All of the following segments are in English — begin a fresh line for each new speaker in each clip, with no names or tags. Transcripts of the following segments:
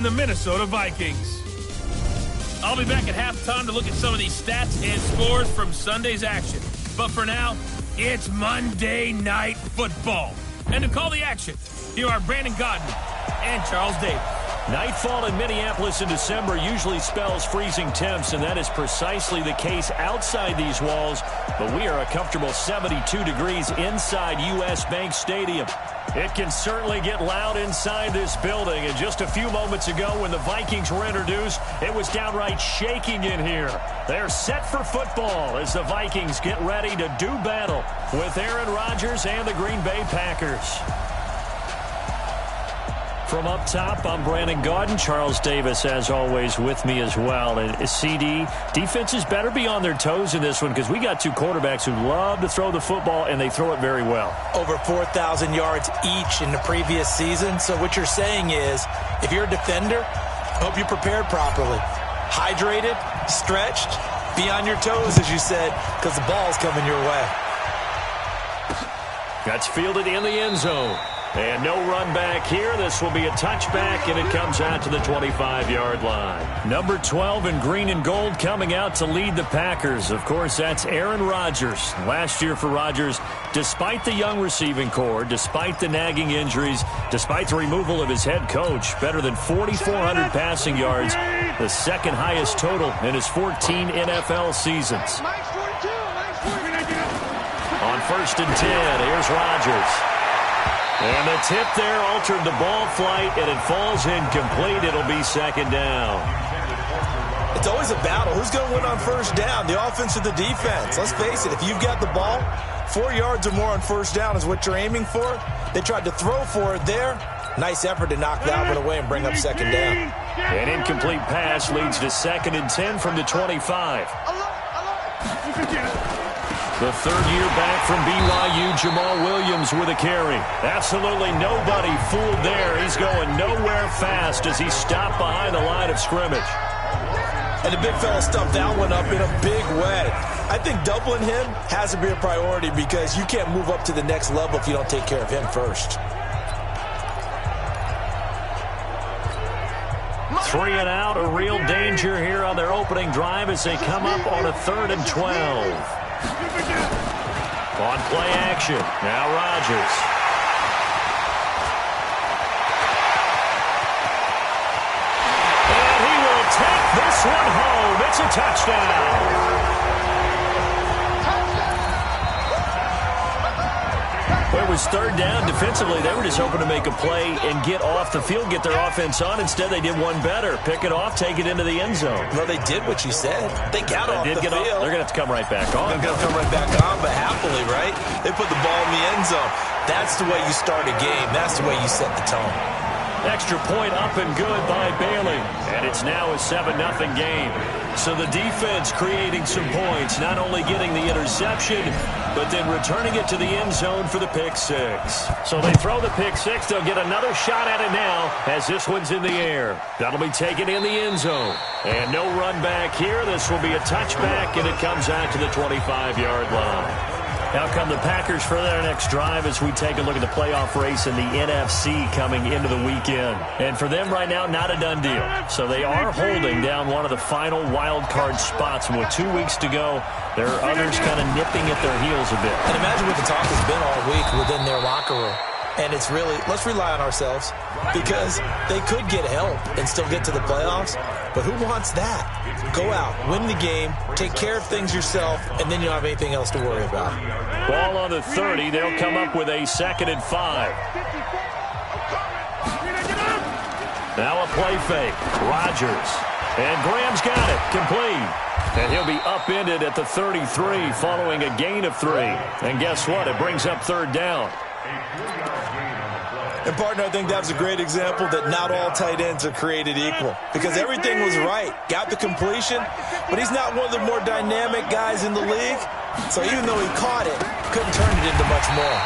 The Minnesota Vikings. I'll be back at halftime to look at some of these stats and scores from Sunday's action. But for now, it's Monday Night Football. And to call the action, here are Brandon Gaudin and Charles Davis.
Nightfall in Minneapolis in December usually spells freezing temps, and that is precisely the case outside these walls. But we are a comfortable 72 degrees inside U.S. Bank Stadium. It can certainly get loud inside this building. And just a few moments ago when the Vikings were introduced, it was downright shaking in here. They're set for football as the Vikings get ready to do battle with Aaron Rodgers and the Green Bay Packers. From up top, I'm Brandon Gaudin. Charles Davis, as always, with me as well. And CD, defenses better be on their toes in this one because we got two quarterbacks who love to throw the football, and they throw it very well.
Over 4,000 yards each in the previous season. So what you're saying is, if you're a defender, hope you prepared properly. Hydrated, stretched, be on your toes, as you said, because the ball's coming your way.
That's fielded in the end zone. And no run back here. This will be a touchback, and it comes out to the 25-yard line. Number 12 in green and gold coming out to lead the Packers. Of course, that's Aaron Rodgers. Last year for Rodgers, despite the young receiving core, despite the nagging injuries, despite the removal of his head coach, better than 4,400 passing yards, the second highest total in his 14 NFL seasons. On 1st and 10, here's Rodgers. And the tip there altered the ball flight, and it falls incomplete. It'll be second down.
It's always a battle. Who's going to win on first down, the offense or the defense? Let's face it, if you've got the ball, 4 yards or more on first down is what you're aiming for. They tried to throw for it there. Nice effort to knock that one away and bring up second down.
An incomplete pass leads to 2nd and 10 from the 25. The third-year back from BYU, Jamal Williams with a carry. Absolutely nobody fooled there. He's going nowhere fast as he stopped behind the line of scrimmage.
And the big fella stuffed that one up in a big way. I think doubling him has to be a priority because you can't move up to the next level if you don't take care of him first.
3 and out, a real danger here on their opening drive as they come up on a 3rd and 12. On play action, now Rodgers. And he will take this one home. It's a touchdown. Well, it was 3rd down. Defensively, they were just hoping to make a play and get off the field, get their offense on. Instead, they did one better. Pick it off, take it into the end zone.
Well, they did what you said. They got off the field.
They're going to have to come right back on.
They're going to come right back on, but happily, right? They put the ball in the end zone. That's the way you start a game. That's the way you set the tone.
Extra point up and good by Bailey. And it's now a 7-0 game. So the defense creating some points, not only getting the interception, but then returning it to the end zone for the pick six. So they throw the pick six. They'll get another shot at it now as this one's in the air. That'll be taken in the end zone. And no run back here. This will be a touchback, and it comes out to the 25-yard line. Now come the Packers for their next drive as we take a look at the playoff race in the NFC coming into the weekend. And for them right now, not a done deal. So they are holding down one of the final wild card spots. And with 2 weeks to go, there are others kind of nipping at their heels a bit.
And imagine what the talk has been all week within their locker room. And it's really, let's rely on ourselves because they could get help and still get to the playoffs. But who wants that? Go out, win the game, take care of things yourself, and then you don't have anything else to worry about.
Ball on the 30. They'll come up with a 2nd and 5. Now a play fake. Rodgers. And Graham's got it. Complete. And he'll be upended at the 33 following a gain of 3. And guess what? It brings up 3rd down.
And, partner, I think that was a great example that not all tight ends are created equal because everything was right. Got the completion, but he's not one of the more dynamic guys in the league. So even though he caught it, couldn't turn it into much more.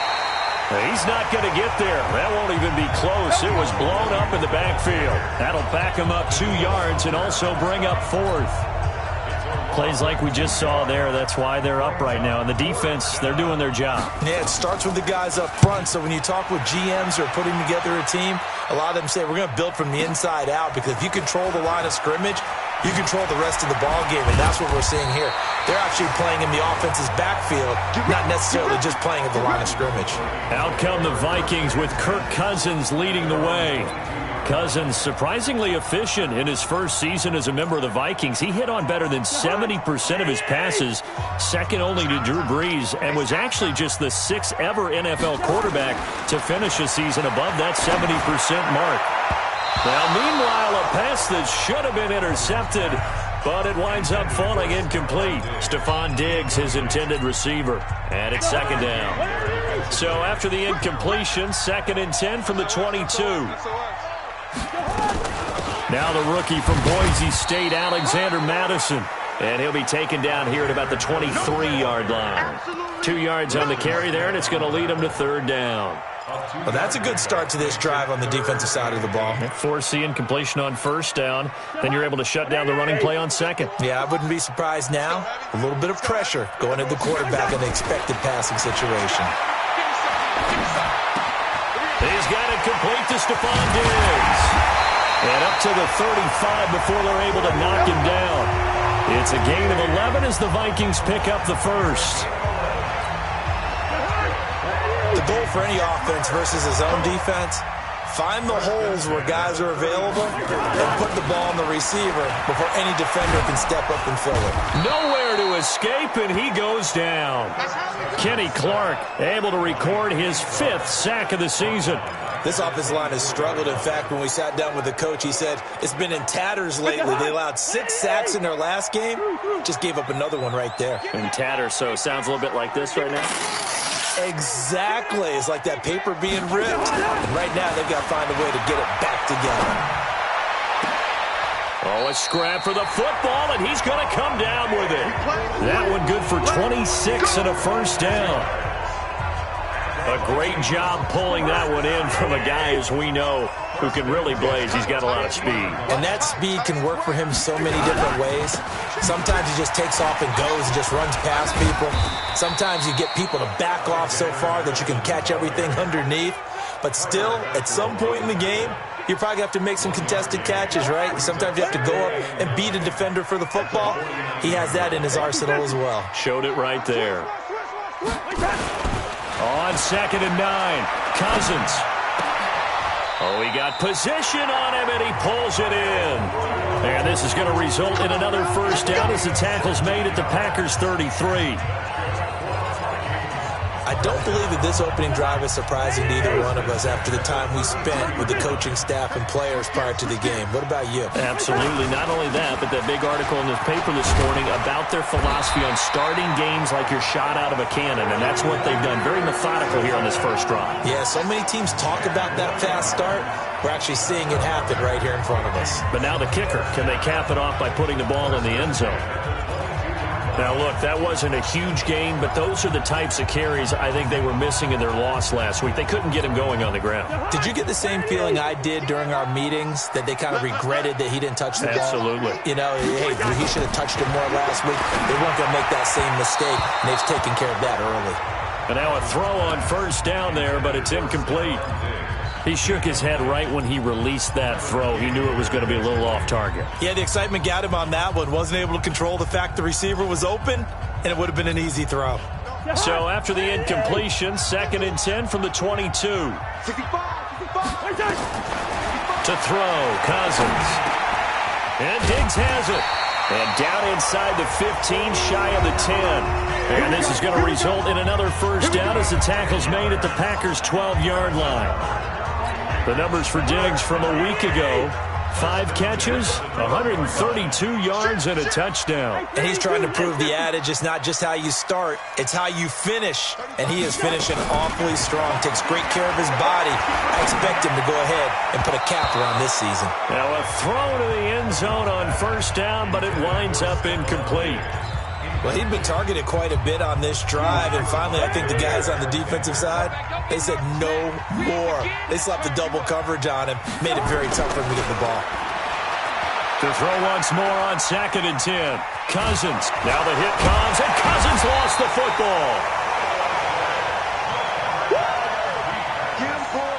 He's not going to get there. That won't even be close. It was blown up in the backfield. That'll back him up 2 yards and also bring up 4th. Plays like we just saw there. That's why they're up right now. And the defense, they're doing their job.
Yeah, it starts with the guys up front. So when you talk with GMs who are putting together a team, a lot of them say we're going to build from the inside out, because if you control the line of scrimmage, you control the rest of the ball game, and that's what we're seeing here. They're actually playing in the offense's backfield, not necessarily just playing at the line of scrimmage. Out
come the Vikings with Kirk Cousins leading the way. Cousins surprisingly efficient in his first season as a member of the Vikings. He hit on better than 70% of his passes, second only to Drew Brees, and was actually just the 6th ever NFL quarterback to finish a season above that 70% mark. Now, meanwhile, a pass that should have been intercepted, but it winds up falling incomplete. Stephon Diggs, his intended receiver, and it's second down. So after the incompletion, 2nd and 10 from the 22. Now the rookie from Boise State, Alexander Mattison. And he'll be taken down here at about the 23-yard line. 2 yards on the carry there, and it's going to lead him to 3rd down.
Well, that's a good start to this drive on the defensive side of the ball.
Force the incompletion on 1st down. Then you're able to shut down the running play on 2nd.
Yeah, I wouldn't be surprised now. A little bit of pressure going at the quarterback in the expected passing situation.
He's got it complete to Stephon Diggs. And up to the 35 before they're able to knock him down. It's a gain of 11 as the Vikings pick up the first.
The goal for any offense versus his own defense, find the holes where guys are available and put the ball on the receiver before any defender can step up and fill it.
Nowhere to escape, and he goes down. Kenny Clark able to record his 5th sack of the season.
This offensive line has struggled. In fact, when we sat down with the coach, he said it's been in tatters lately. They allowed 6 sacks in their last game. Just gave up another one right there.
In tatters, so it sounds a little bit like this right now.
Exactly. It's like that paper being ripped. And right now, they've got to find a way to get it back together.
Oh, a scrap for the football, and he's going to come down with it. That one good for 26 and a 1st down. A great job pulling that one in from a guy, as we know, who can really blaze. He's got a lot of speed.
And that speed can work for him so many different ways. Sometimes he just takes off and goes and just runs past people. Sometimes you get people to back off so far that you can catch everything underneath. But still, at some point in the game, you probably have to make some contested catches, right? Sometimes you have to go up and beat a defender for the football. He has that in his arsenal as well.
Showed it right there. On 2nd and 9, Cousins. Oh, he got position on him, and he pulls it in. And this is going to result in another 1st down as the tackle's made at the Packers' 33.
I don't believe that this opening drive is surprising to either one of us after the time we spent with the coaching staff and players prior to the game. What about you?
Absolutely. Not only that, but that big article in the paper this morning about their philosophy on starting games like you're shot out of a cannon, and that's what they've done. Very methodical here on this first drive.
Yeah, so many teams talk about that fast start. We're actually seeing it happen right here in front of us.
But now the kicker. Can they cap it off by putting the ball in the end zone? Now, look, that wasn't a huge gain, but those are the types of carries I think they were missing in their loss last week. They couldn't get him going on the ground.
Did you get the same feeling I did during our meetings, that they kind of regretted that he didn't touch the ball?
Absolutely.
You know, hey, he should have touched it more last week. They weren't going to make that same mistake, and they've taken care of that early.
And now a throw on 1st down there, but it's incomplete. He shook his head right when he released that throw. He knew it was going to be a little off target.
Yeah, the excitement got him on that one. Wasn't able to control the fact the receiver was open, and it would have been an easy throw.
So after the incompletion, 2nd and 10 from the 22. To throw, Cousins. And Diggs has it. And down inside the 15, shy of the 10. And this is going to result in another 1st down as the tackle's made at the Packers' 12-yard line. The numbers for Diggs from a week ago: 5 catches, 132 yards, and a touchdown.
And he's trying to prove the adage, it's not just how you start, it's how you finish. And he is finishing awfully strong, takes great care of his body. I expect him to go ahead and put a cap around this season.
Now a throw to the end zone on 1st down, but it winds up incomplete.
Well, he'd been targeted quite a bit on this drive, and finally I think the guys on the defensive side, they said no more. They slapped the double coverage on him, made it very tough for him to get the ball.
To throw once more on 2nd and 10. Cousins. Now the hit comes, and Cousins lost the football.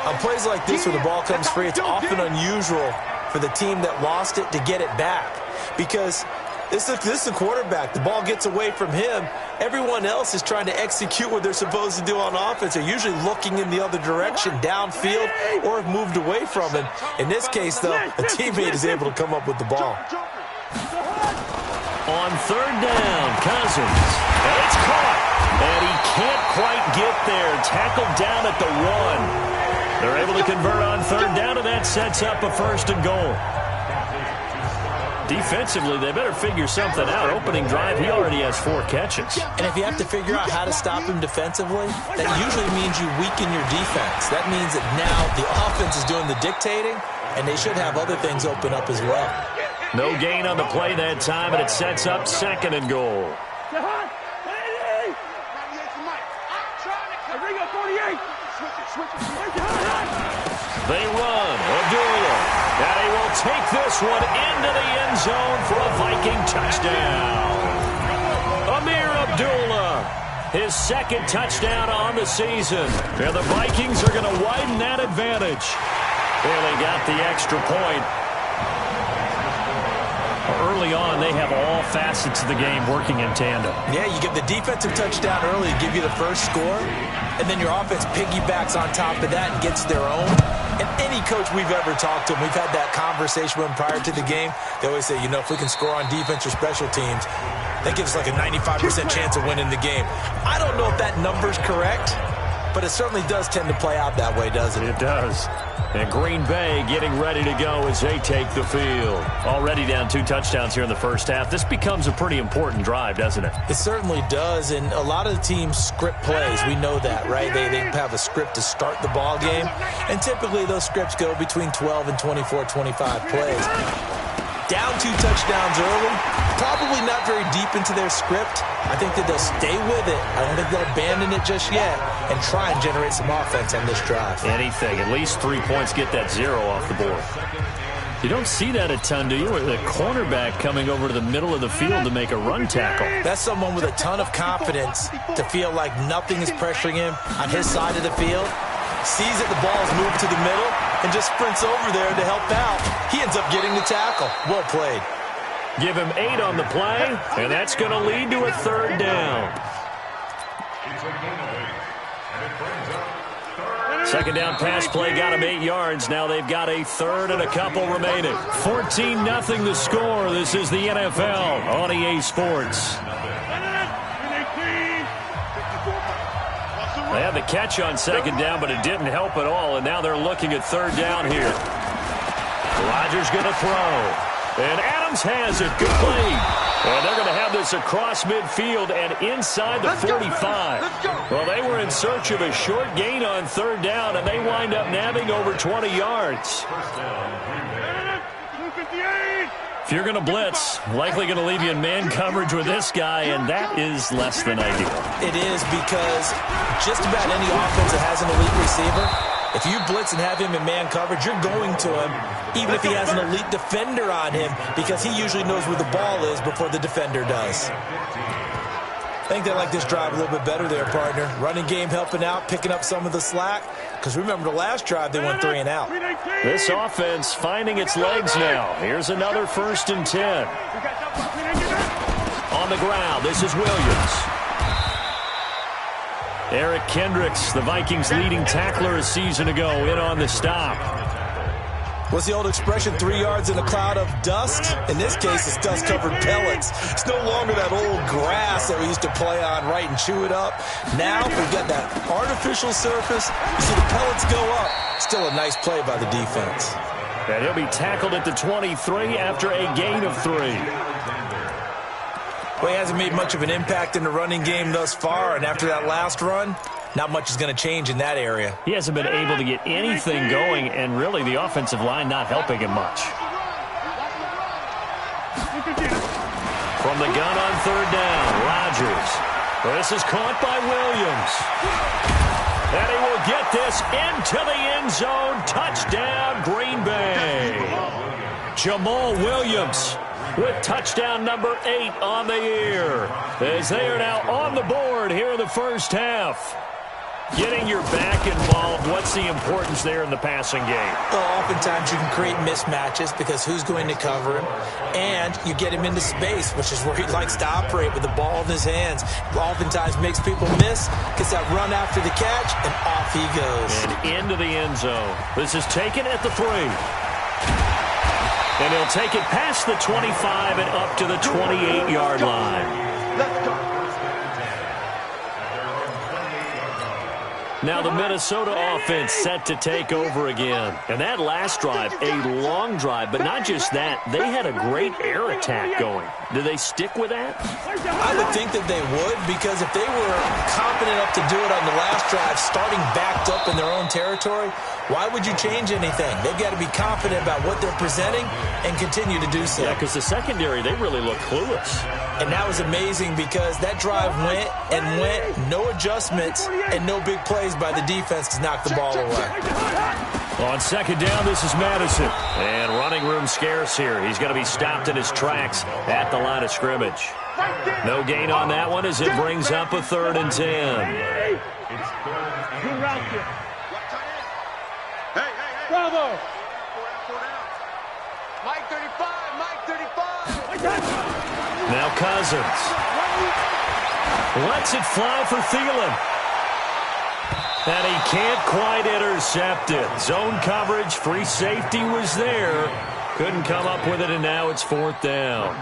On plays like this where the ball comes free, it's often unusual for the team that lost it to get it back. Because this is the quarterback. The ball gets away from him. Everyone else is trying to execute what they're supposed to do on offense. They're usually looking in the other direction, downfield, or have moved away from him. In this case, though, a teammate is able to come up with the ball.
On 3rd down, Cousins. And it's caught. And he can't quite get there. Tackled down at the 1. They're able to convert on 3rd down, and that sets up a 1st and goal. Defensively, they better figure something out. Opening drive, he already has 4 catches.
And if you have to figure out how to stop him defensively, that usually means you weaken your defense. That means that now the offense is doing the dictating, and they should have other things open up as well.
No gain on the play that time, and it sets up 2nd and goal. They run. Abdullah. And he will take this one into the end zone for a Viking touchdown. Ameer Abdullah, his 2nd touchdown on the season. And the Vikings are going to widen that advantage. Well, they got the extra point. Early on, they have all facets of the game working in tandem.
Yeah, you give the defensive touchdown early to give you the first score, and then your offense piggybacks on top of that and gets their own. And any coach we've ever talked to, and we've had that conversation with them prior to the game, they always say, you know, if we can score on defense or special teams, that gives us like a 95% chance of winning the game. I don't know if that number's correct, but it certainly does tend to play out that way, doesn't it?
It does. And Green Bay getting ready to go as they take the field. Already down 2 touchdowns here in the first half. This becomes a pretty important drive, doesn't it?
It certainly does, and a lot of the teams script plays. We know that, right? They have a script to start the ball game, and typically those scripts go between 12 and 24, 25 plays. Down 2 touchdowns early, probably not very deep into their script. I think that they'll stay with it. I don't think they'll abandon it just yet and try and generate some offense on this drive.
Anything. At least 3 points, get that 0 off the board. You don't see that a ton, do you? The cornerback coming over to the middle of the field to make a run tackle.
That's someone with a ton of confidence to feel like nothing is pressuring him on his side of the field. Sees that the ball's moved to the middle and just sprints over there to help out. He ends up getting the tackle. Well played.
Give him 8 on the play, and that's going to lead to a 3rd down. 2nd down pass play got him 8 yards. Now they've got a 3rd and a couple remaining. 14-0 the score. This is the NFL on EA Sports. They had the catch on 2nd down, but it didn't help at all, and now they're looking at 3rd down here. Rodgers going to throw. And Adams has it. Good play. And they're going to have this across midfield and inside the 45. Well, they were in search of a short gain on 3rd down, and they wind up nabbing over 20 yards. If you're going to blitz, likely going to leave you in man coverage with this guy, and that is less than ideal.
It is, because just about any offense that has an elite receiver, if you blitz and have him in man coverage, you're going to him, even if he has an elite defender on him, because he usually knows where the ball is before the defender does. I think they like this drive a little bit better there, partner. Running game helping out, picking up some of the slack. Because remember, the last drive, they went 3 and out.
This offense finding its legs now. Here's another 1st and 10. On the ground, this is Williams. Eric Kendricks, the Vikings' leading tackler a season ago, in on the stop.
What's the old expression, 3 yards in a cloud of dust? In this case, it's dust-covered pellets. It's no longer that old grass that we used to play on, right, and chew it up. Now, we've got that artificial surface. You see the pellets go up. Still a nice play by the defense.
And he'll be tackled at the 23 after a gain of 3.
Well, he hasn't made much of an impact in the running game thus far, and after that last run, not much is going to change in that area.
He hasn't been able to get anything going, and really the offensive line not helping him much. From the gun on 3rd down, Rodgers. This is caught by Williams. And he will get this into the end zone. Touchdown, Green Bay. Jamal Williams with touchdown number 8 on the year, as they are now on the board here in the first half. Getting your back involved, what's the importance there in the passing game?
Well, oftentimes you can create mismatches because who's going to cover him, and you get him into space, which is where he likes to operate with the ball in his hands. Oftentimes makes people miss, gets that run after the catch, and off he goes.
And into the end zone. This is taken at the 3. And he'll take it past the 25 and up to the 28-yard line.
Let's go.
Now the Minnesota offense set to take over again. And that last drive, a long drive, but not just that. They had a great air attack going. Do they stick with that?
I would think that they would, because if they were confident enough to do it on the last drive, starting backed up in their own territory, why would you change anything? They've got to be confident about what they're presenting and continue to do so.
Yeah, because the secondary, they really look clueless.
And that was amazing because that drive went and went, no adjustments and no big plays by the defense to knock the ball away.
On second down, this is Madison. And running room scarce here. He's going to be stopped in his tracks at the line of scrimmage. No gain on that one as it brings up a 3rd and 10.
Bravo!
Mike 35, Mike 35.
Now Cousins. Lets it fly for Thielen. And he can't quite intercept it. Zone coverage, free safety was there. Couldn't come up with it, and now it's 4th down.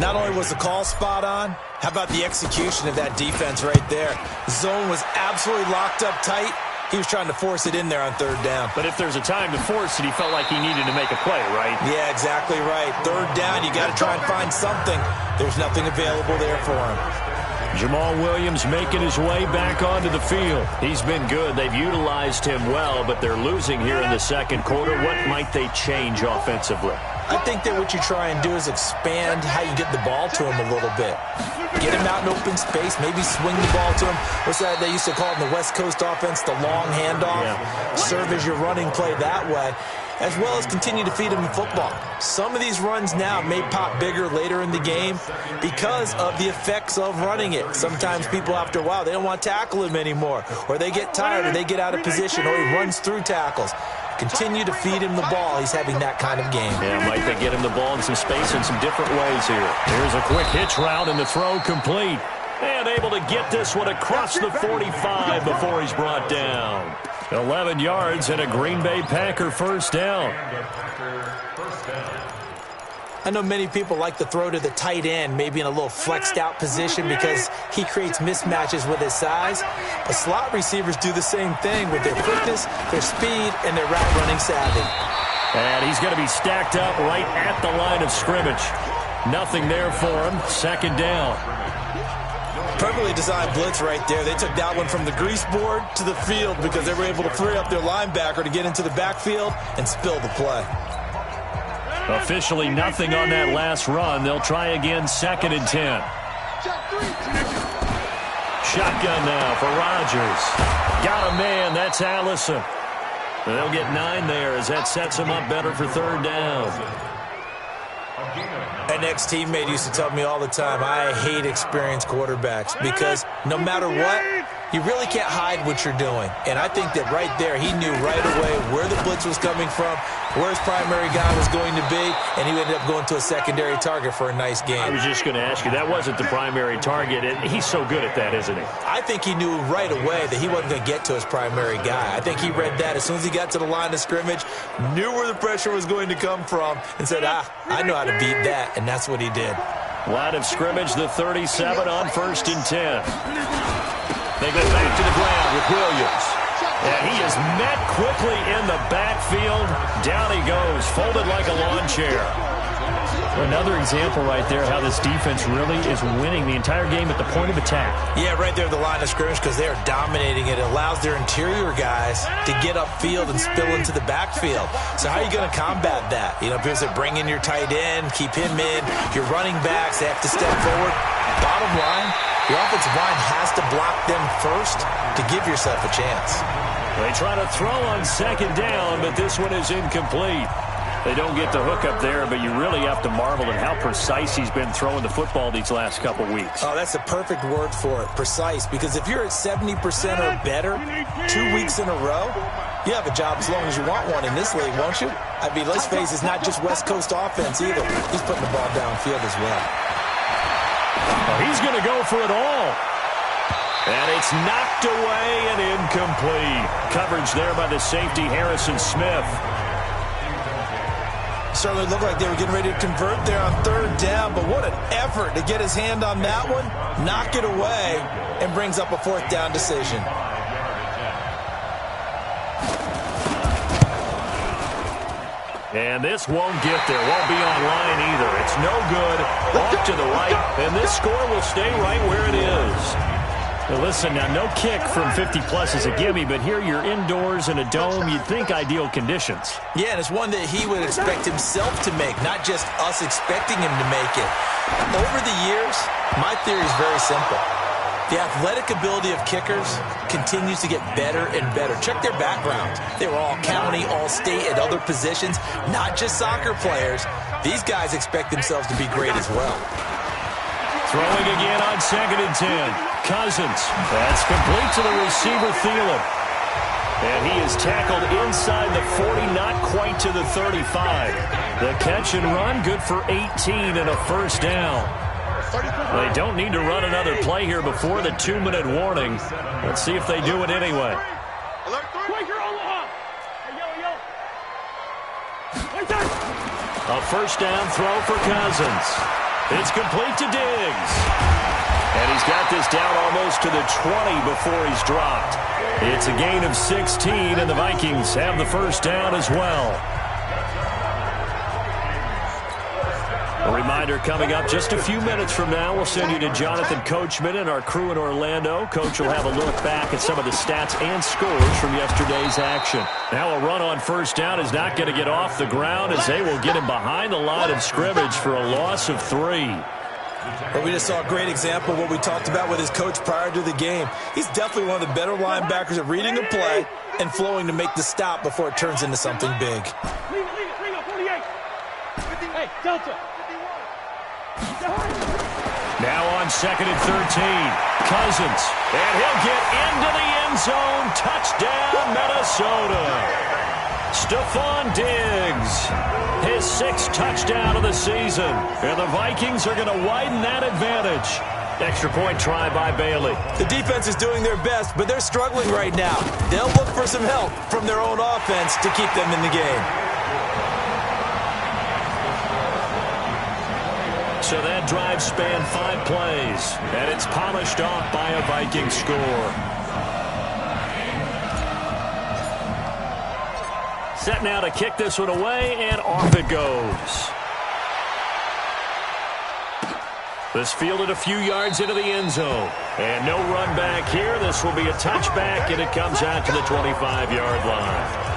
Not only was the call spot on, how about the execution of that defense right there? Zone was absolutely locked up tight. He was trying to force it in there on 3rd down.
But if there's a time to force it, he felt like he needed to make a play, right?
Yeah, exactly right. 3rd down, you got to try and find something. There's nothing available there for him.
Jamal Williams making his way back onto the field. He's been good. They've utilized him well, but they're losing here in the second quarter. What might they change offensively?
I think that what you try and do is expand how you get the ball to him a little bit. Get him out in open space, maybe swing the ball to him. What's that they used to call it in the West Coast offense, the long handoff? Yeah. Serve as your running play that way, as well as continue to feed him the football. Some of these runs now may pop bigger later in the game because of the effects of running it. Sometimes people, after a while, they don't want to tackle him anymore, or they get tired, or they get out of position, or he runs through tackles. Continue to feed him the ball. He's having that kind of game.
Yeah, might they get him the ball in some space in some different ways here. Here's a quick hitch route, and the throw complete. And able to get this one across the 45 before he's brought down. 11 yards and a Green Bay Packer 1st down.
I know many people like to throw to the tight end, maybe in a little flexed out position because he creates mismatches with his size. But slot receivers do the same thing with their quickness, their speed, and their route running savvy.
And he's going to be stacked up right at the line of scrimmage. Nothing there for him. 2nd down.
Perfectly designed blitz right there. They took that one from the grease board to the field because they were able to free up their linebacker to get into the backfield and spill the play.
Officially nothing on that last run. They'll try again, 2nd and 10. Shotgun now for Rodgers. Got a man. That's Allison. And they'll get 9 there as that sets him up better for 3rd down.
An ex-teammate used to tell me all the time, I hate experienced quarterbacks because no matter what, you really can't hide what you're doing. And I think that right there, he knew right away where the blitz was coming from, where his primary guy was going to be, and he ended up going to a secondary target for a nice game.
I was just going to ask you, that wasn't the primary target. He's so good at that, isn't he?
I think he knew right away that he wasn't going to get to his primary guy. I think he read that as soon as he got to the line of scrimmage, knew where the pressure was going to come from, and said, I know how to beat that, and that's what he did.
Line of scrimmage, the 37 on 1st and 10. They go back to the ground with Williams. And he is met quickly in the backfield. Down he goes, folded like a lawn chair. Another example right there how this defense really is winning the entire game at the point of attack.
Yeah, right there at the line of scrimmage because they are dominating it. It allows their interior guys to get upfield and spill into the backfield. So how are you going to combat that? You know, because they bring in your tight end, keep him in. Your running backs, they have to step forward. Bottom line, the offensive line has to block them first to give yourself a chance.
They try to throw on 2nd down, but this one is incomplete. They don't get the hook up there, but you really have to marvel at how precise he's been throwing the football these last couple weeks.
Oh, that's the perfect word for it, precise, because if you're at 70% or better 2 weeks in a row, you have a job as long as you want one in this league, won't you? I mean, let's face it, it's not just West Coast offense either. He's putting the ball downfield as well.
He's going to go for it all. And it's knocked away and incomplete. Coverage there by the safety, Harrison Smith.
Certainly looked like they were getting ready to convert there on 3rd down, but what an effort to get his hand on that one, knock it away, and brings up a 4th down decision.
And this won't get there, won't be online either. It's no good, off to the right, and this score will stay right where it is. Now listen, now no kick from 50-plus is a gimme, but here you're indoors in a dome. You'd think ideal conditions.
Yeah, and it's one that he would expect himself to make, not just us expecting him to make it. Over the years, my theory is very simple. The athletic ability of kickers continues to get better and better. Check their backgrounds. They were all county, all state, at other positions, not just soccer players. These guys expect themselves to be great as well.
Throwing again on 2nd and 10. Cousins. That's complete to the receiver, Thielen. And he is tackled inside the 40, not quite to the 35. The catch and run, good for 18 and a 1st down. They don't need to run another play here before the 2-minute warning. Let's see if they do it anyway. A 1st down throw for Cousins. It's complete to Diggs. And he's got this down almost to the 20 before he's dropped. It's a gain of 16, and the Vikings have the 1st down as well. A reminder coming up just a few minutes from now, we'll send you to Jonathan Coachman and our crew in Orlando. Coach will have a look back at some of the stats and scores from yesterday's action. Now a run on 1st down is not going to get off the ground as they will get him behind the line of scrimmage for a loss of 3.
But we just saw a great example of what we talked about with his coach prior to the game. He's definitely one of the better linebackers at reading a play and flowing to make the stop before it turns into something big.
Hey, Delta.
Now on 2nd and 13. Cousins. And he'll get into the end zone. Touchdown, Minnesota. Stephon Diggs, his 6th touchdown of the season. And the Vikings are going to widen that advantage. Extra point try by Bailey.
The defense is doing their best, but they're struggling right now. They'll look for some help from their own offense to keep them in the game.
So that drive spanned 5 plays, and it's polished off by a Viking score. Set now to kick this one away, and off it goes. This fielded a few yards into the end zone. And no run back here. This will be a touchback, and it comes out to the 25-yard line.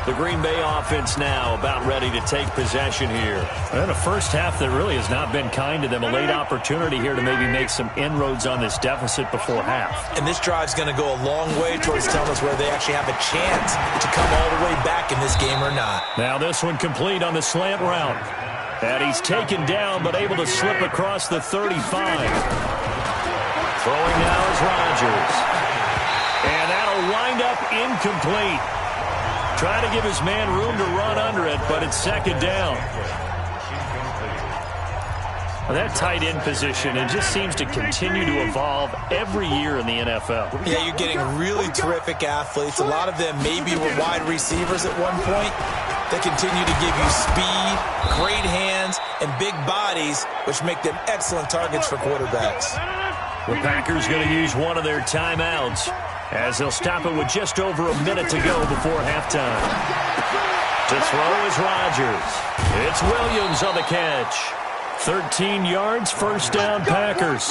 The Green Bay offense now about ready to take possession here. And a first half that really has not been kind to them. A late opportunity here to maybe make some inroads on this deficit before half.
And this drive's going to go a long way towards telling us whether they actually have a chance to come all the way back in this game or not.
Now this one complete on the slant route. And he's taken down but able to slip across the 35. Throwing now is Rodgers. And that'll wind up incomplete. Trying to give his man room to run under it, but it's 2nd down. Well, that tight end position, it just seems to continue to evolve every year in the NFL.
Yeah, you're getting really terrific athletes. A lot of them maybe were wide receivers at one point. They continue to give you speed, great hands, and big bodies, which make them excellent targets for quarterbacks.
The Packers going to use one of their timeouts, as they'll stop it with just over a minute to go before halftime. To throw is Rodgers. It's Williams on the catch. 13 yards, 1st down, Packers.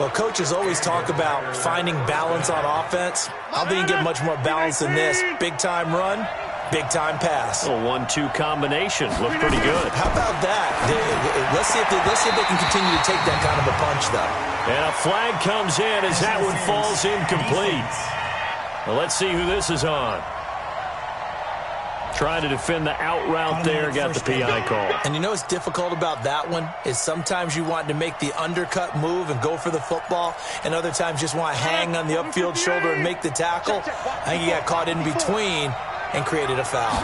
Well, coaches always talk about finding balance on offense. I don't think you can get much more balance than this. Big-time run, big-time pass.
A 1-2 combination. Looked pretty good.
How about that? Let's see if they can continue to take that kind of a punch, though.
And a flag comes in as that one falls incomplete. Well, let's see who this is on. Trying to defend the out route there, got the PI call.
And you know what's difficult about that one is sometimes you want to make the undercut move and go for the football, and other times just want to hang on the upfield shoulder and make the tackle. I think he got caught in between and created a foul.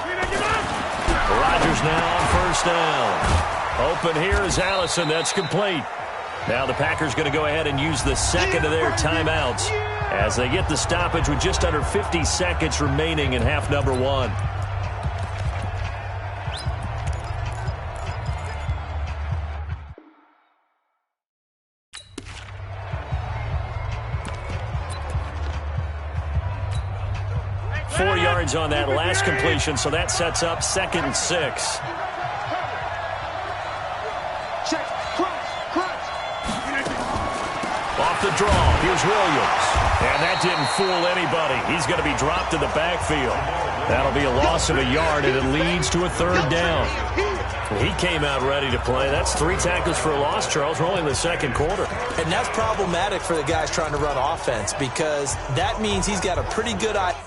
Rodgers now on first down. Open here is Allison. That's complete. Now the Packers going to go ahead and use the second of their timeouts as they get the stoppage with just under 50 seconds remaining in half number one. On that last completion, so that sets up 2nd and 6. Off the draw, here's Williams. And that didn't fool anybody. He's going to be dropped in the backfield. That'll be a loss of a yard, and it leads to a 3rd down. He came out ready to play. That's 3 tackles for a loss, Charles. We're only in the 2nd quarter.
And that's problematic for the guys trying to run offense because that means he's got a pretty good idea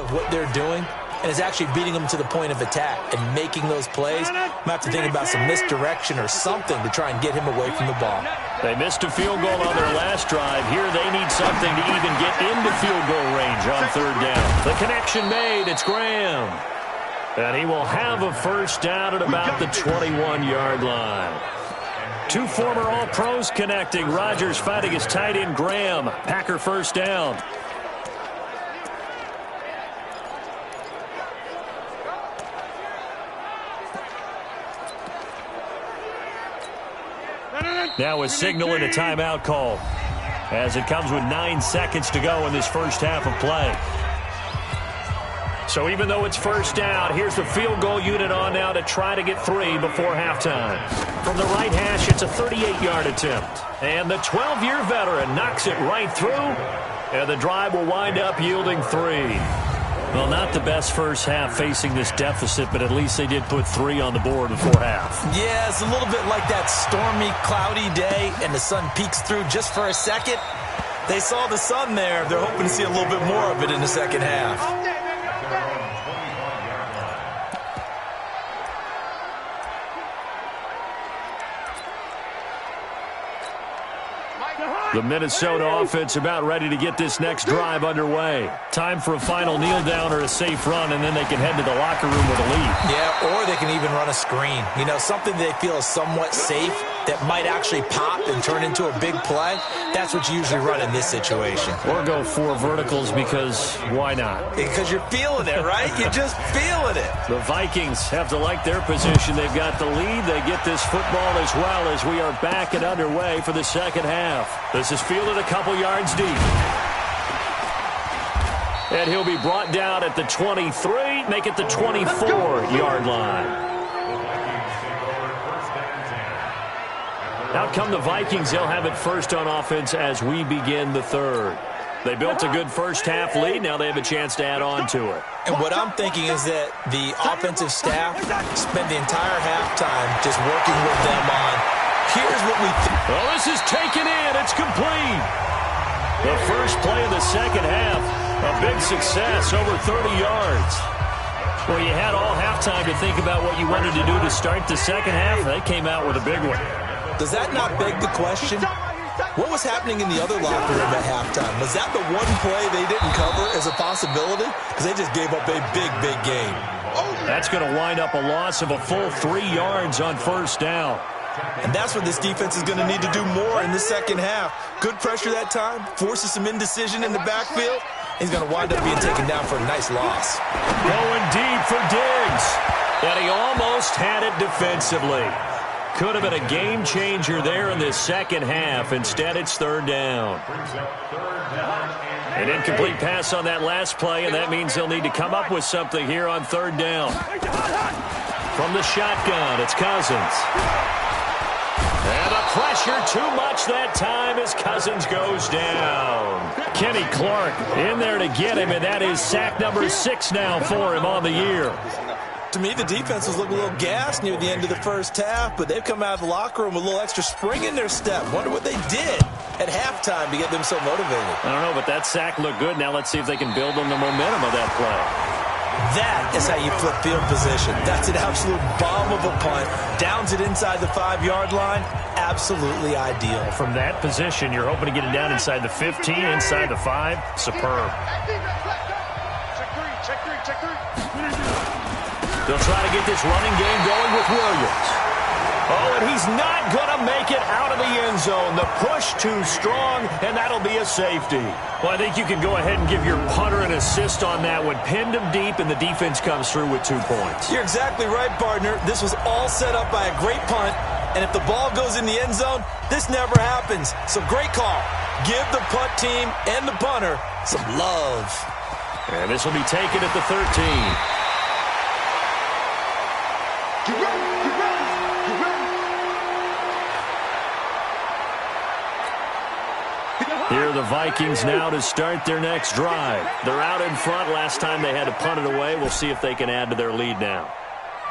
of what they're doing, and is actually beating them to the point of attack and making those plays. Might have to think about some misdirection or something to try and get him away from the ball.
They missed a field goal on their last drive. Here they need something to even get into field goal range on 3rd down. The connection made. It's Graham. And he will have a first down at about the 21-yard line. 2 former All-Pros connecting. Rodgers fighting his tight end Graham. Packer first down. Now a signal and a timeout call as it comes with 9 seconds to go in this first half of play. So even though it's first down, here's the field goal unit on now to try to get 3 before halftime. From the right hash, it's a 38-yard attempt. And the 12-year veteran knocks it right through, and the drive will wind up yielding 3. Well, not the best first half facing this deficit, but at least they did put 3 on the board before half.
Yeah, it's a little bit like that stormy, cloudy day, and the sun peeks through just for a second. They saw the sun there. They're hoping to see a little bit more of it in the second half.
The Minnesota offense about ready to get this next drive underway. Time for a final kneel down or a safe run, and then they can head to the locker room with a lead.
Yeah, or they can even run a screen. You know, something they feel is somewhat safe that might actually pop and turn into a big play. That's what you usually run in this situation.
Or go 4 verticals because why not?
Because you're feeling it, right? You're just feeling it.
The Vikings have to like their position. They've got the lead. They get this football as well as we are back and underway for the second half. This is fielded a couple yards deep. And he'll be brought down at the 23, make it the 24-yard line. Out come the Vikings. They'll have it first on offense as we begin the 3rd. They built a good first-half lead. Now they have a chance to add on to it.
And what I'm thinking is that the offensive staff spent the entire halftime just working with them on, here's what we think.
Well, this is taken in. It's complete. The first play of the second half, a big success, over 30 yards. Well, you had all halftime to think about what you wanted to do to start the second half. They came out with a big one.
Does that not beg the question? What was happening in the other locker room at halftime? Was that the one play they didn't cover as a possibility? Because they just gave up a big, big game.
That's going to wind up a loss of a full 3 yards on first down.
And that's what this defense is going to need to do more in the second half. Good pressure that time, forces some indecision in the backfield. He's going to wind up being taken down for a nice loss.
Going deep for Diggs. And he almost had it defensively. Could have been a game changer there in this second half. Instead, it's 3rd down. An incomplete pass on that last play, and that means they'll need to come up with something here on 3rd down. From the shotgun, it's Cousins. And the pressure too much that time as Cousins goes down. Kenny Clark in there to get him, and that is sack number 6 now for him on the year.
To me, the defense was looking a little gassed near the end of the first half, but they've come out of the locker room with a little extra spring in their step. Wonder what they did. at halftime to get them so motivated?
I don't know, but that sack looked good. Now let's see if they can build on the momentum of that play.
That is how you flip field position. That's an absolute bomb of a punt. Downs it inside the 5-yard line. Absolutely ideal.
From that position, you're hoping to get it down inside the 15, inside the 5. Superb.
Check three.
They'll try to get this running game going with Williams. Oh, and he's not going to make it out of the end zone. The push too strong, and that'll be a safety. Well, I think you can go ahead and give your punter an assist on that one. Pinned him deep, and the defense comes through with 2 points.
You're exactly right, partner. This was all set up by a great punt, and if the ball goes in the end zone, this never happens. So great call. Give the punt team and the punter some love.
And this will be taken at the 13. Here are the Vikings now to start their next drive. They're out in front. Last time they had to punt it away. We'll see if they can add to their lead now.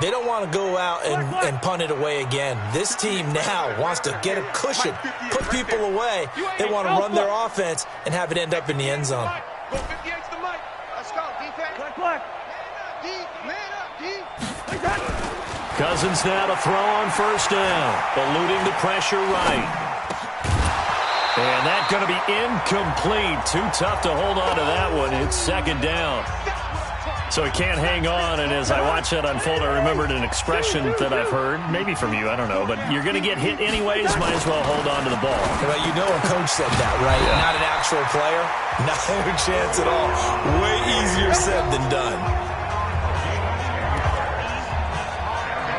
They don't want to go out and punt it away again. This team now wants to get a cushion, put people away. They want to run their offense and have it end up in the end zone.
Go 58's the mic. Let's go, defense. Man up, D.
Cousins now to throw on first down. Eluding the pressure right. And that's going to be incomplete. Too tough to hold on to that one. It's second down. So he can't hang on, and as I watch that unfold, I remembered an expression that I've heard, maybe from you, I don't know, but you're going to get hit anyways, might as well hold on to the ball.
Well, you know a coach said that, right? Yeah. Not an actual player. Not a chance at all. Way easier said than done.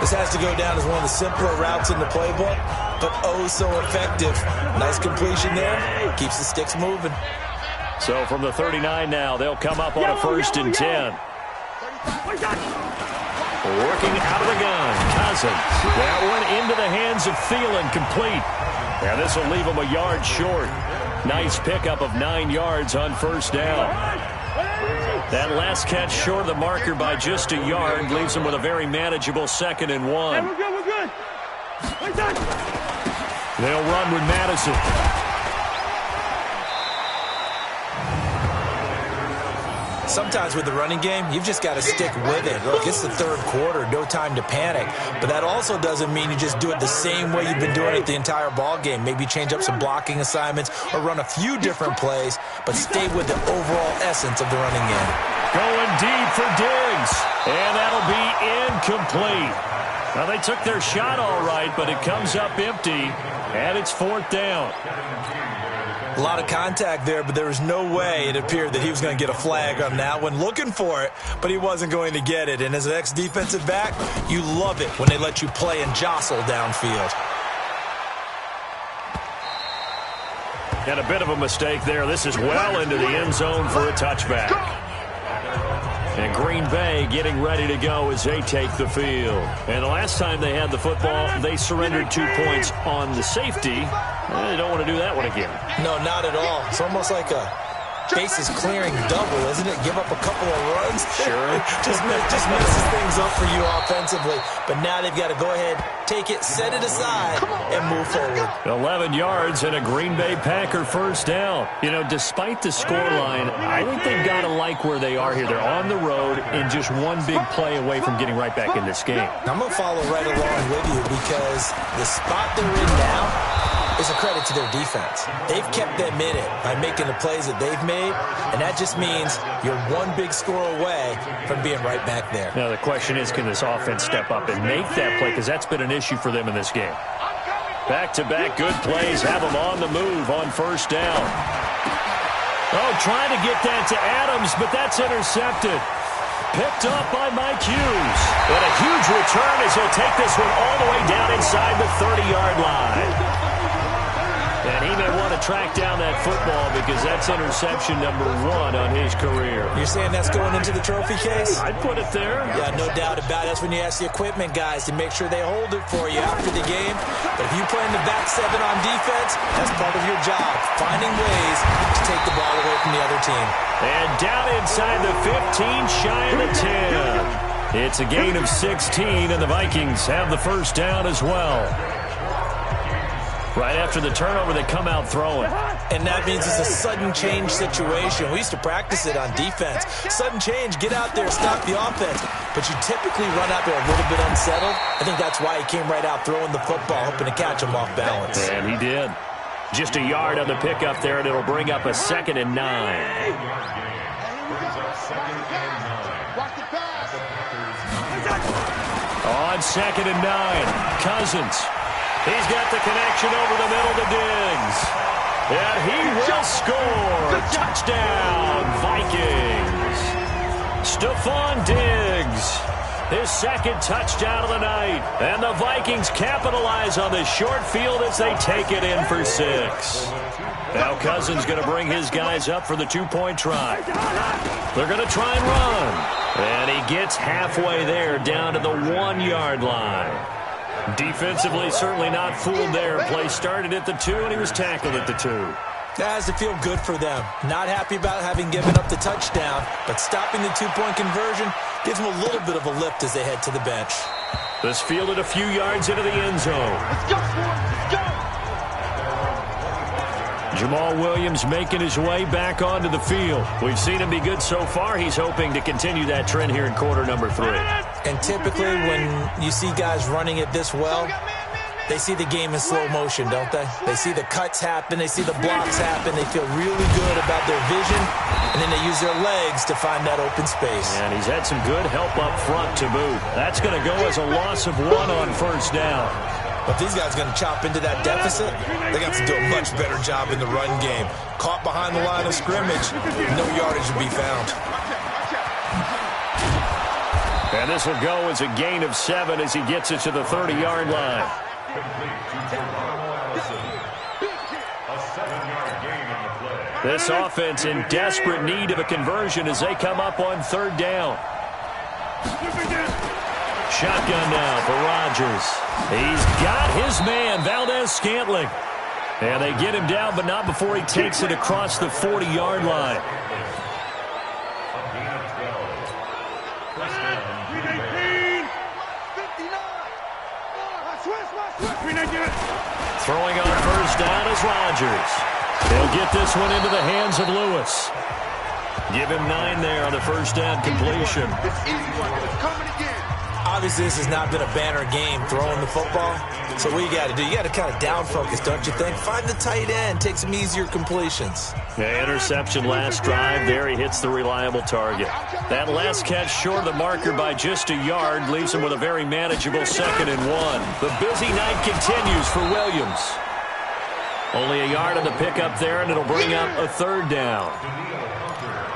This has to go down as one of the simpler routes in the playbook, but oh so effective. Nice completion there. Keeps the sticks moving.
So from the 39 now, they'll come up on a 1st and 10. Working out of the gun, Cousins. That one into the hands of Thielen, complete. And this will leave him a yard short. Nice pickup of 9 yards on first down. That last catch short of the marker by just a yard leaves him with a very manageable 2nd and 1.
We're good.
They'll run with Madison.
Sometimes with the running game, you've just got to stick with it. Look, it's the 3rd quarter, no time to panic. But that also doesn't mean you just do it the same way you've been doing it the entire ball game. Maybe change up some blocking assignments or run a few different plays, but stay with the overall essence of the running game.
Going deep for Diggs, and that'll be incomplete. Now, they took their shot all right, but it comes up empty, and it's 4th down.
A lot of contact there, but there was no way it appeared that he was going to get a flag on that one. Looking for it, but he wasn't going to get it. And as an ex-defensive back, you love it when they let you play and jostle downfield.
And a bit of a mistake there. This is well into the end zone for a touchback. And Green Bay getting ready to go as they take the field. And the last time they had the football, they surrendered 2 points on the safety. They don't want to do that one again.
No, not at all. It's almost like a bases clearing double, isn't it? Give up a couple of runs.
Sure.
just messes things up for you offensively. But now they've got to go ahead, take it, set it aside, and move forward.
11 yards and a Green Bay Packer first down. You know, despite the scoreline, I think they've got to like where they are here. They're on the road and just one big play away from getting right back in this game.
I'm going to follow right along with you because the spot they're in now is a credit to their defense. They've kept them in it by making the plays that they've made, and that just means you're one big score away from being right back there.
Now, the question is, can this offense step up and make that play? Because that's been an issue for them in this game. Back-to-back good plays have them on the move on first down. Oh, trying to get that to Adams, but that's intercepted. Picked up by Mike Hughes. And a huge return as he'll take this one all the way down inside the 30-yard line. And he may want to track down that football because that's interception number 1 on his career.
You're saying that's going into the trophy case?
I'd put it there.
Yeah, no doubt about it. That's when you ask the equipment guys to make sure they hold it for you after the game. But if you play in the back 7 on defense, that's part of your job, finding ways to take the ball away from the other team.
And down inside the 15, shy of the 10. It's a gain of 16, and the Vikings have the first down as well. Right after the turnover, they come out throwing.
And that means it's a sudden change situation. We used to practice it on defense. Sudden change, get out there, stop the offense. But you typically run out there a little bit unsettled. I think that's why he came right out throwing the football, hoping to catch him off balance.
And he did. Just a yard on the pickup there, and it'll bring up a 2nd and 9. On 2nd and 9, Cousins. He's got the connection over the middle to Diggs. And he will score. Touchdown, Vikings. Stephon Diggs. His 2nd touchdown of the night. And the Vikings capitalize on this short field as they take it in for 6. Now Cousins going to bring his guys up for the 2-point try. They're going to try and run. And he gets halfway there down to the 1-yard line. Defensively, certainly not fooled there. Play started at the 2, and he was tackled at the 2.
That has to feel good for them. Not happy about having given up the touchdown, but stopping the 2-point conversion gives them a little bit of a lift as they head to the bench.
This fielded a few yards into the end zone.
Let's go, let's go.
Jamal Williams making his way back onto the field. We've seen him be good so far. He's hoping to continue that trend here in quarter number 3.
And typically when you see guys running it this well, they see the game in slow motion, don't they? They see the cuts happen. They see the blocks happen. They feel really good about their vision, and then they use their legs to find that open space.
And he's had some good help up front to boot. That's going to go as a loss of 1 on 1st down.
But these guys are going to chop into that deficit. They got to do a much better job in the run game. Caught behind the line of scrimmage, no yardage to be found.
And this will go as a gain of 7 as he gets it to the 30-yard line. This offense in desperate need of a conversion as they come up on 3rd down. Shotgun now for Rodgers. He's got his man, Valdes-Scantling. And they get him down, but not before he takes it across the 40-yard line. Throwing on 1st down is Rodgers. He'll get this one into the hands of Lewis. Give him 9 there on the 1st down completion.
Obviously, this has not been a banner game throwing the football. So what you got to do, you got to kind of down focus, don't you think? Find the tight end, take some easier completions.
Yeah, interception last drive. There he hits the reliable target. That last catch short of the marker by just a yard leaves him with a very manageable 2nd and 1. The busy night continues for Williams. Only a yard on the pickup there, and it'll bring up a 3rd down.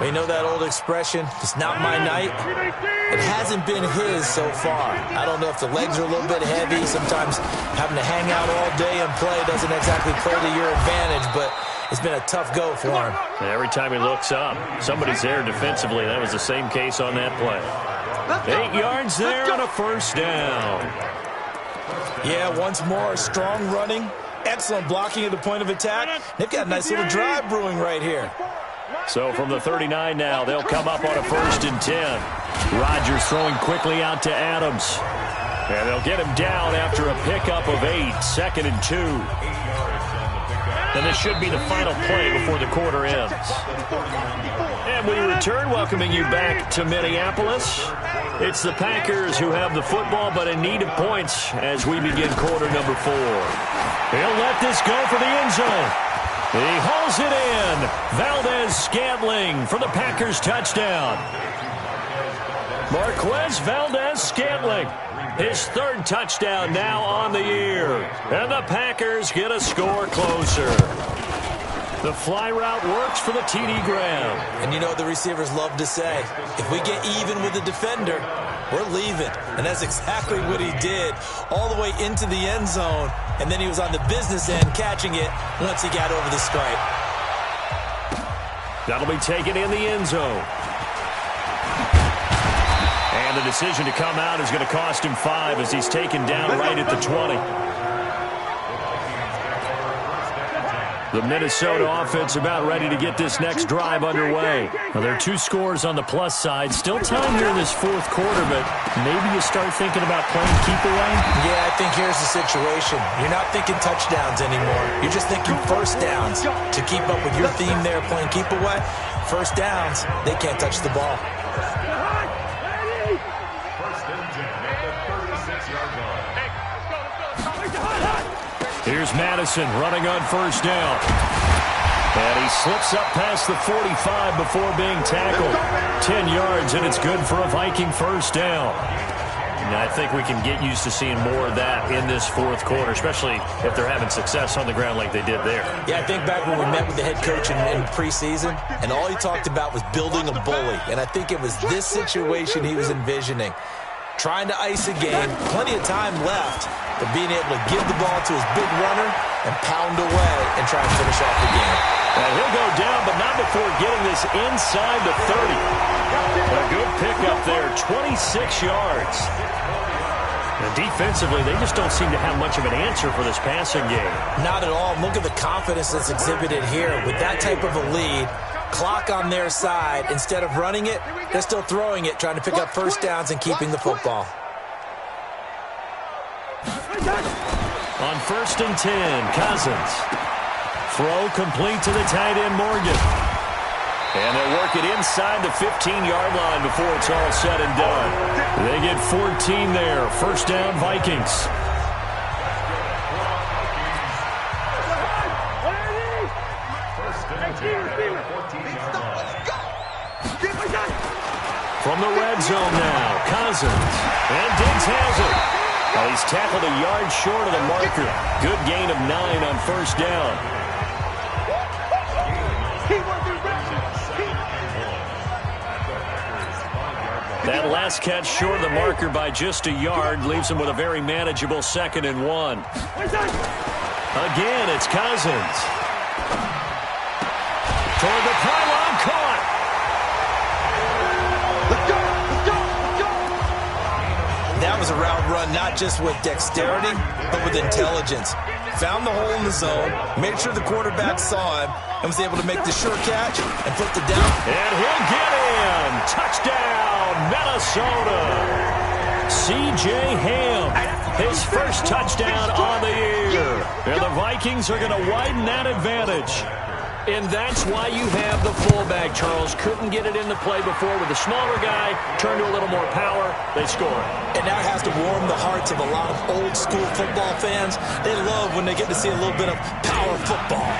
You know that old expression, it's not my night? It hasn't been his so far. I don't know if the legs are a little bit heavy. Sometimes having to hang out all day and play doesn't exactly play to your advantage, but it's been a tough go for him.
Every time he looks up, somebody's there defensively. That was the same case on that play. 8 yards there on a 1st down.
Yeah, once more, strong running, excellent blocking at the point of attack. They've got a nice little drive brewing right here.
So from the 39 now, they'll come up on a 1st and 10. Rodgers throwing quickly out to Adams. And they'll get him down after a pickup of 8, 2nd and 2. And this should be the final play before the quarter ends. And we return, welcoming you back to Minneapolis. It's the Packers who have the football, but in need of points as we begin quarter number 4. He'll let this go for the end zone. He hauls it in. Valdes-Scantling for the Packers touchdown. Marquez Valdes-Scantling, his 3rd touchdown now on the year. And the Packers get a score closer. The fly route works for the TD Graham.
And you know the receivers love to say, if we get even with the defender, we're leaving. And that's exactly what he did, all the way into the end zone. And then he was on the business end catching it once he got over the stripe.
That'll be taken in the end zone. And the decision to come out is going to cost him 5 as he's taken down right at the 20. The Minnesota offense about ready to get this next drive underway. Now, there are 2 scores on the plus side. Still time here in this fourth quarter, but maybe you start thinking about playing keep away?
Yeah, I think here's the situation. You're not thinking touchdowns anymore. You're just thinking first downs. To keep up with your theme there, playing keep away, first downs, they can't touch the ball.
Here's Madison running on first down. And he slips up past the 45 before being tackled. 10 yards, and it's good for a Viking first down. And I think we can get used to seeing more of that in this fourth quarter, especially if they're having success on the ground like they did there.
Yeah, I think back when we met with the head coach in preseason, and all he talked about was building a bully. And I think it was this situation he was envisioning. Trying to ice a game, plenty of time left, but being able to give the ball to his big runner and pound away and try and finish off the game.
And he'll go down, but not before getting this inside the 30. A good pickup there, 26 yards. And defensively, they just don't seem to have much of an answer for this passing game.
Not at all. Look at the confidence that's exhibited here. With that type of a lead, clock on their side, instead of running it, they're still throwing it, trying to pick up first downs and keeping the football.
On 1st and 10, Cousins. Throw complete to the tight end, Morgan. And they'll work it inside the 15-yard line before it's all said and done. They get 14 there. First down, Vikings. From the red zone now, Cousins. And Diggs has it. He's tackled a yard short of the marker. Good gain of 9 on first down. That last catch short of the marker by just a yard leaves him with a very manageable 2nd and 1. Again, it's Cousins. Toward the pylon, caught.
That was a route run, not just with dexterity, but with intelligence. Found the hole in the zone, made sure the quarterback saw him, and was able to make the sure catch and put the down.
And he'll get in. Touchdown, Minnesota. C.J. Ham, his first touchdown on the year. And the Vikings are going to widen that advantage. And that's why you have the fullback, Charles. Couldn't get it into play before with the smaller guy. Turned to a little more power. They score.
And that has to warm the hearts of a lot of old-school football fans. They love when they get to see a little bit of power football.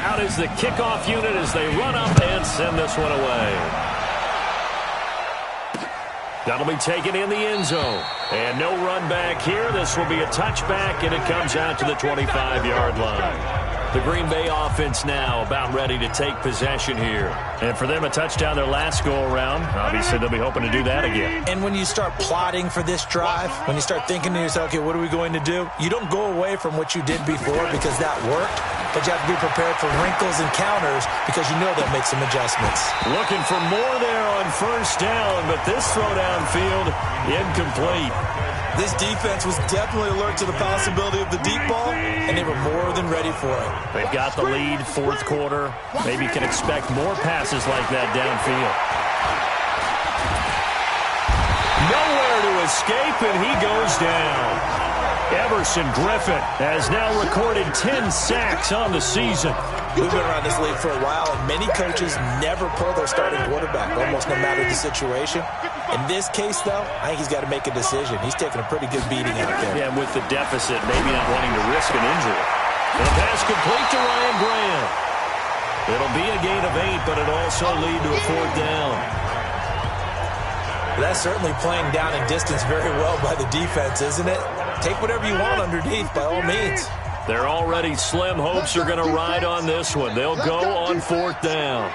Out is the kickoff unit as they run up and send this one away. That'll be taken in the end zone. And no run back here. This will be a touchback, and it comes out to the 25-yard line. The Green Bay offense now about ready to take possession here. And for them, a touchdown their last go-around. Obviously, they'll be hoping to do that again.
And when you start plotting for this drive, when you start thinking to yourself, okay, what are we going to do? You don't go away from what you did before because that worked, but you have to be prepared for wrinkles and counters because you know they'll make some adjustments.
Looking for more there on first down, but this throw downfield, incomplete.
This defense was definitely alert to the possibility of the deep ball, and they were more than ready for it.
They've got the lead, fourth quarter. Maybe can expect more passes like that downfield. Nowhere to escape, and he goes down. Everson Griffin has now recorded 10 sacks on the season.
We've been around this league for a while, and many coaches never pull their starting quarterback, almost no matter the situation. In this case, though, I think he's got to make a decision. He's taking a pretty good beating out there.
Yeah, and with the deficit, maybe not wanting to risk an injury. And a pass complete to Ryan Graham. It'll be a gain of 8, but it'll also lead to a fourth down.
That's certainly playing down in distance very well by the defense, isn't it? Take whatever you want underneath, by all means.
They're already slim hopes are going to ride on this one. They'll go on fourth down.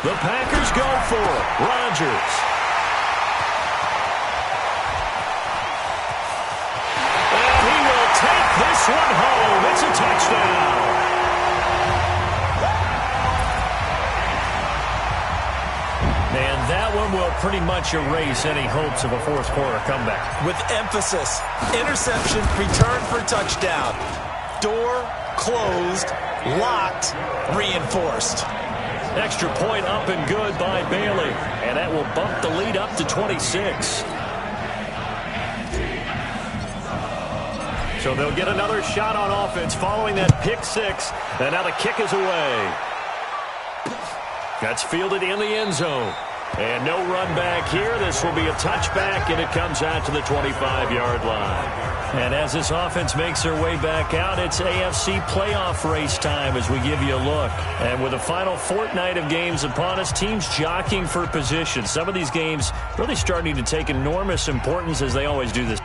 The Packers go for it. Rodgers. And he will take this one home. It's a touchdown. And that one will pretty much erase any hopes of a fourth quarter comeback.
With emphasis, interception, return for touchdown. Door closed, locked, reinforced.
Extra point up and good by Bailey. And that will bump the lead up to 26. So they'll get another shot on offense following that pick six. And now the kick is away. That's fielded in the end zone. And no run back here. This will be a touchback, and it comes out to the 25-yard line. And as this offense makes their way back out, it's AFC playoff race time as we give you a look. And with the final fortnight of games upon us, teams jockeying for position. Some of these games really starting to take enormous importance as they always do this.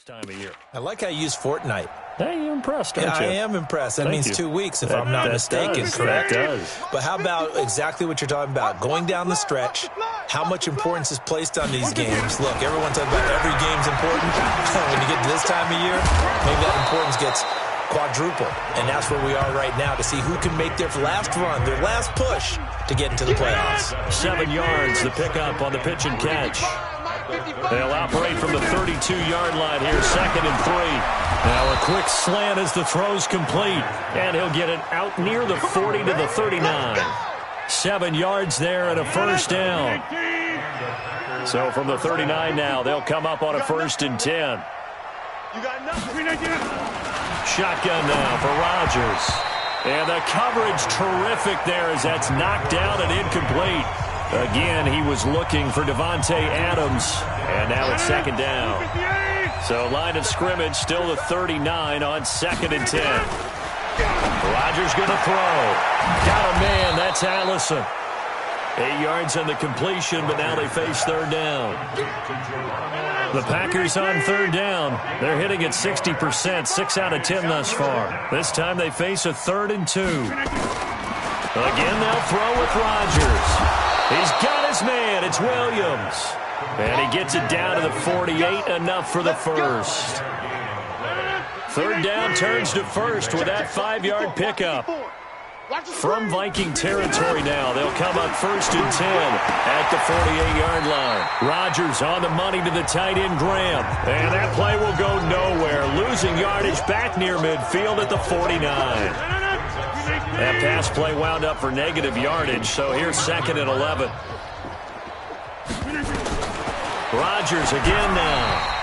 Time of year.
I like how you use Fortnite.
Hey, you're impressed, aren't you?
I am impressed. That
Thank
means
you.
2 weeks, if I'm not mistaken, correct?
That does.
But how about exactly what you're talking about? Going down the stretch, how much importance is placed on these games? Look, everyone talks about every game's important. When you get to this time of year, maybe that importance gets quadruple. And that's where we are right now to see who can make their last run, their last push to get into the playoffs.
7 yards, the pickup on the pitch and catch. They'll operate from the 32-yard line here, 2nd and 3. Now a quick slant as the throw's complete, and he'll get it out near the 40 to the 39. 7 yards there and a first down. So from the 39 now, they'll come up on a 1st and 10. Shotgun now for Rodgers. And the coverage terrific there as that's knocked down and incomplete. Again, he was looking for Devontae Adams, and now it's 2nd down. So line of scrimmage still the 39 on 2nd and 10. Rodgers going to throw. Got a man, that's Allison. 8 yards on the completion, but now they face 3rd down. The Packers on 3rd down. They're hitting at 60%, 6 out of 10 thus far. This time they face a 3rd and 2. Again, they'll throw with Rodgers. He's got his man. It's Williams. And he gets it down to the 48, enough for the first. 3rd down turns to 1st with that 5-yard pickup. From Viking territory now, they'll come up 1st and 10 at the 48-yard line. Rodgers on the money to the tight end, Graham. And that play will go nowhere. Losing yardage back near midfield at the 49. That pass play wound up for negative yardage, so here's 2nd and 11. Rodgers again now.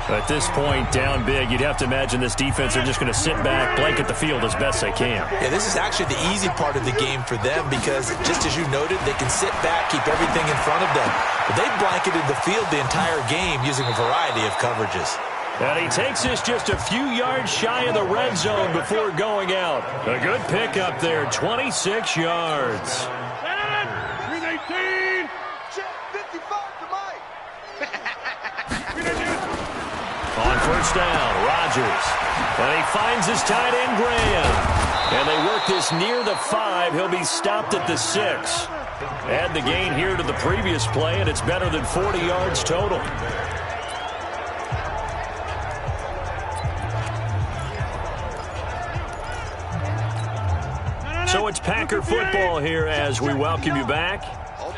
At this point, down big, you'd have to imagine this defense are just going to sit back, blanket the field as best they can.
Yeah, this is actually the easy part of the game for them because, just as you noted, they can sit back, keep everything in front of them. But they blanketed the field the entire game using a variety of coverages.
And he takes this just a few yards shy of the red zone before going out. A good pickup there, 26 yards.
319. 55 to Mike.
On 1st down, Rodgers. And he finds his tight end, Graham. And they work this near the 5. He'll be stopped at the 6. Add the gain here to the previous play, and it's better than 40 yards total. So it's Packer football here as we welcome you back.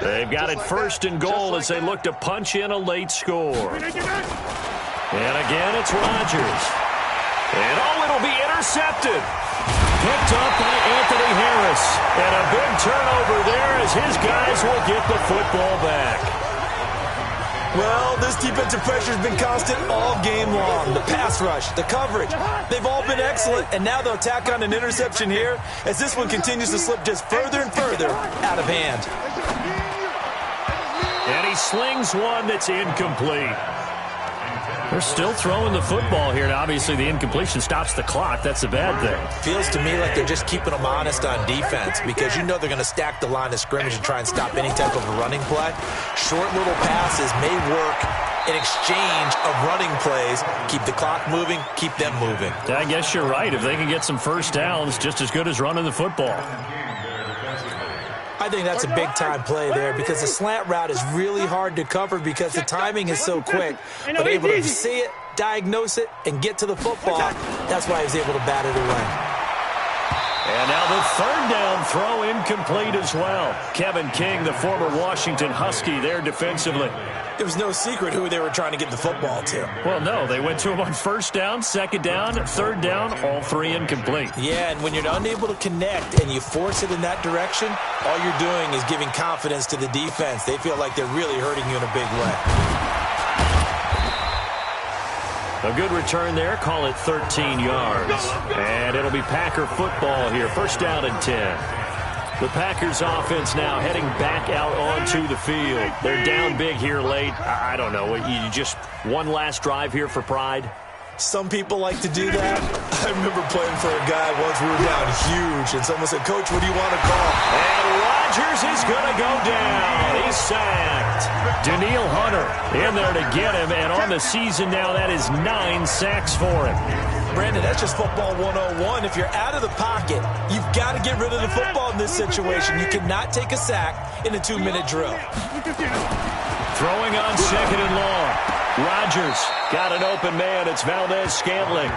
They've got it 1st and goal as they look to punch in a late score. And again, it's Rodgers. And it'll be intercepted. picked up by Anthony Harris. And a big turnover there as his guys will get the football back.
Well, this defensive pressure has been constant all game long. The pass rush, the coverage, they've all been excellent, and now they'll tack on an interception here as this one continues to slip just further and further out of hand.
And he slings one that's incomplete. They're still throwing the football here, and obviously the incompletion stops the clock. That's a bad thing.
Feels to me like they're just keeping them honest on defense because you know they're going to stack the line of scrimmage and try and stop any type of a running play. Short little passes may work in exchange of running plays. Keep the clock moving, keep them moving.
I guess you're right. If they can get some first downs, just as good as running the football.
I think that's a big-time play there because the slant route is really hard to cover because the timing is so quick. But able to see it, diagnose it, and get to the football, that's why he was able to bat it away.
And now the third down throw incomplete as well. Kevin King, the former Washington Husky, there defensively.
There was no secret who they were trying to get the football to.
Well, no. They went to him on first down, second down, third down, all three incomplete.
Yeah, and when you're unable to connect and you force it in that direction, all you're doing is giving confidence to the defense. They feel like they're really hurting you in a big way.
A good return there. Call it 13 yards. And it'll be Packer football here. First down and 10. The Packers offense now heading back out onto the field. They're down big here late. I don't know. You just one last drive here for pride?
Some people like to do that. I remember playing for a guy once. We were down huge, and someone said, "Coach, what do you want to call?"
And Rodgers is going to go down. He's sacked. Danielle Hunter in there to get him, and on the season now, that is 9 sacks for him.
Brandon, that's just football 101. If you're out of the pocket, you've got to get rid of the football in this situation. You cannot take a sack in a 2-minute drill.
Throwing on second and long. Rodgers got an open man. It's Valdez-Scantling.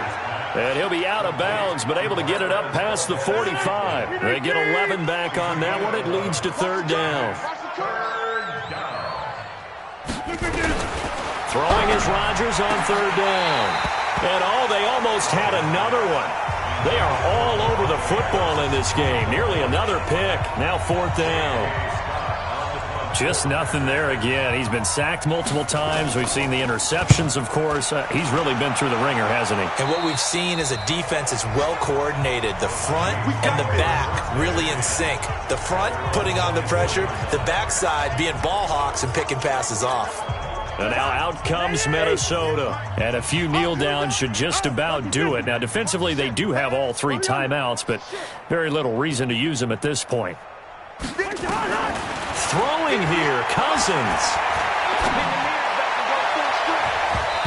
And he'll be out of bounds, but able to get it up past the 45. They get 11 back on that one. It leads to third down. Throwing is Rodgers on third down. And, they almost had another one. They are all over the football in this game. Nearly another pick. Now fourth down. Just nothing there again. He's been sacked multiple times. We've seen the interceptions, of course. He's really been through the ringer, hasn't he?
And what we've seen is a defense that's well coordinated. The front and the back really in sync. The front putting on the pressure. The backside being ball hawks and picking passes off.
And now out comes Minnesota. And a few kneel downs should just about do it. Now, defensively, they do have all 3 timeouts, but very little reason to use them at this point. Throwing here, Cousins.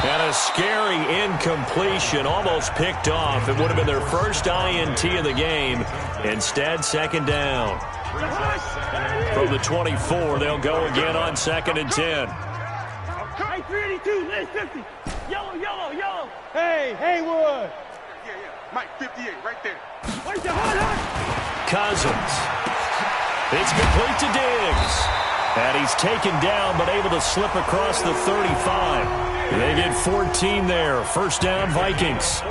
And a scary incompletion, almost picked off. It would have been their first INT of the game. Instead, second down. From the 24, they'll go again on second and 10.
Hey, 382, list 50. Yellow, yellow, yellow. Hey, Haywood. Yeah. Mike, 58, right there. Where's the hot?
Cousins. It's complete to Diggs. And he's taken down, but able to slip across the 35. They get 14 there. First down, Vikings.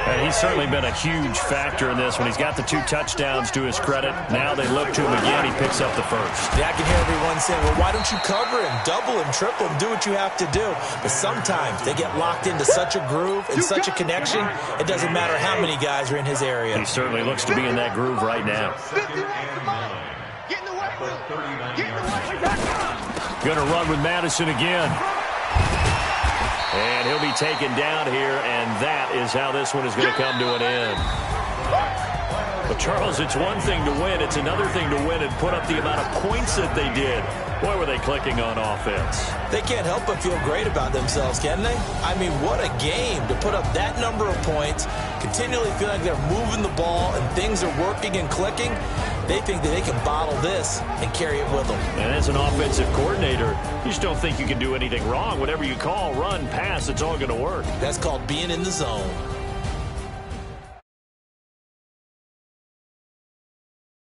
And he's certainly been a huge factor in this when he's got the 2 touchdowns to his credit. Now they look to him again. He picks up the first.
Yeah, I can hear everyone saying, well, why don't you cover him, double him, triple him, do what you have to do. But sometimes they get locked into such a groove and such a connection, it doesn't matter how many guys are in his area.
He certainly looks to be in that groove right now. Going to run with Madison again. And he'll be taken down here, and that is how this one is going to come to an end. But, Charles, it's one thing to win. It's another thing to win and put up the amount of points that they did. Boy, were they clicking on offense.
They can't help but feel great about themselves, can they? I mean, what a game to put up that number of points, continually feel like they're moving the ball and things are working and clicking. They think that they can bottle this and carry it with them.
And as an offensive coordinator, you just don't think you can do anything wrong. Whatever you call, run, pass, it's all going to work.
That's called being in the zone.